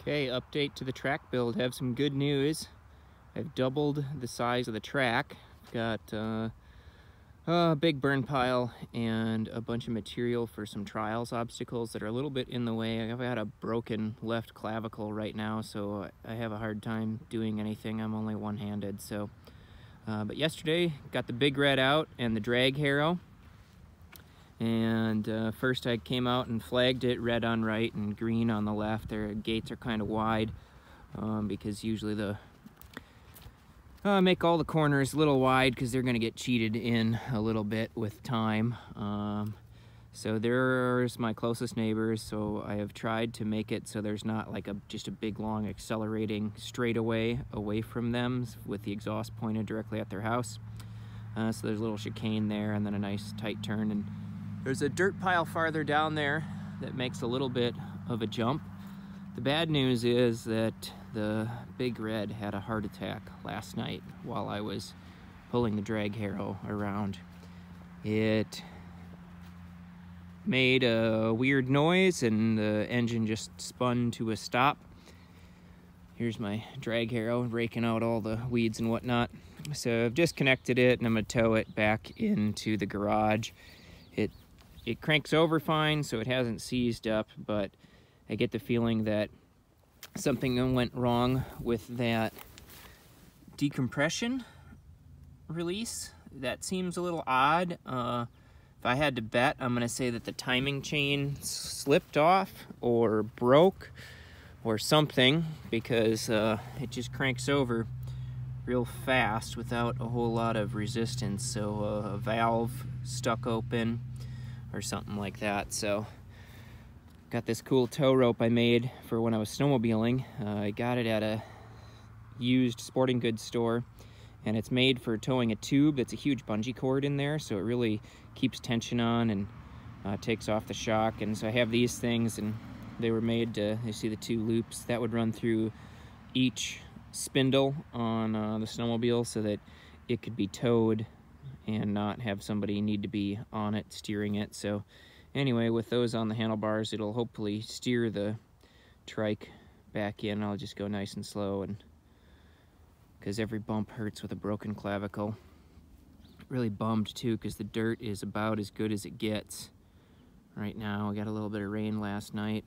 Okay, update to the track build. Have some good news. I've doubled the size of the track. Got a big burn pile and a bunch of material for some trials obstacles that are a little bit in the way. I've got a broken left clavicle right now, so I have a hard time doing anything. I'm only one-handed, so. But yesterday, got the Big Red out and the drag harrow. And first I came out and flagged it red on right and green on the left. Their gates are kind of wide because usually the make all the corners a little wide because they're going to get cheated in a little bit with time. So there's my closest neighbors, so I have tried to make it so there's not like just a big long accelerating straightaway away from them with the exhaust pointed directly at their house. So there's a little chicane there and then a nice tight turn, and there's a dirt pile farther down there that makes a little bit of a jump. The bad news is that the Big Red had a heart attack last night while I was pulling the drag harrow around. It made a weird noise and the engine just spun to a stop. Here's my drag harrow raking out all the weeds and whatnot. So I've disconnected it and I'm gonna tow it back into the garage. It cranks over fine, so it hasn't seized up, but I get the feeling that something went wrong with that decompression release. That seems a little odd. If I had to bet, I'm gonna say that the timing chain slipped off or broke or something, because it just cranks over real fast without a whole lot of resistance. So a valve stuck open or something like that. So got this cool tow rope I made for when I was snowmobiling. I got it at a used sporting goods store, and it's made for towing a tube. That's a huge bungee cord in there, so it really keeps tension on and takes off the shock. And so I have these things, and they were made to, you see the two loops that would run through each spindle on the snowmobile so that it could be towed and not have somebody need to be on it steering it. So anyway, with those on the handlebars, it'll hopefully steer the trike back in. I'll just go nice and slow, and because every bump hurts with a broken clavicle. Really bummed too because the dirt is about as good as it gets right now. I got a little bit of rain last night.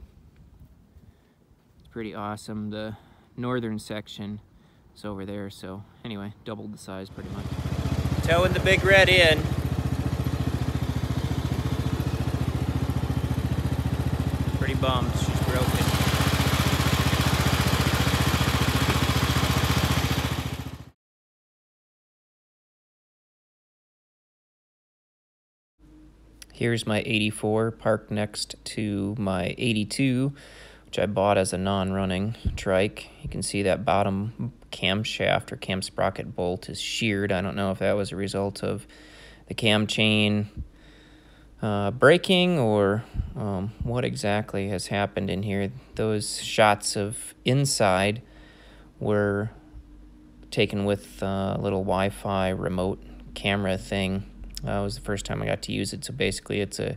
It's pretty awesome. The northern section is over there, so anyway, doubled the size pretty much. Towing the Big Red in. Pretty bummed, she's broken. Here's my 84 parked next to my 82, which I bought as a non-running trike. You can see that bottom camshaft or cam sprocket bolt is sheared. I don't know if that was a result of the cam chain breaking or what exactly has happened in here. Those shots of inside were taken with a little Wi-Fi remote camera thing. That was the first time I got to use it. So basically it's a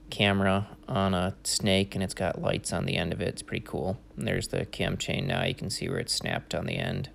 camera on a snake and it's got lights on the end of it. It's pretty cool. And there's the cam chain now. You can see where it's snapped on the end.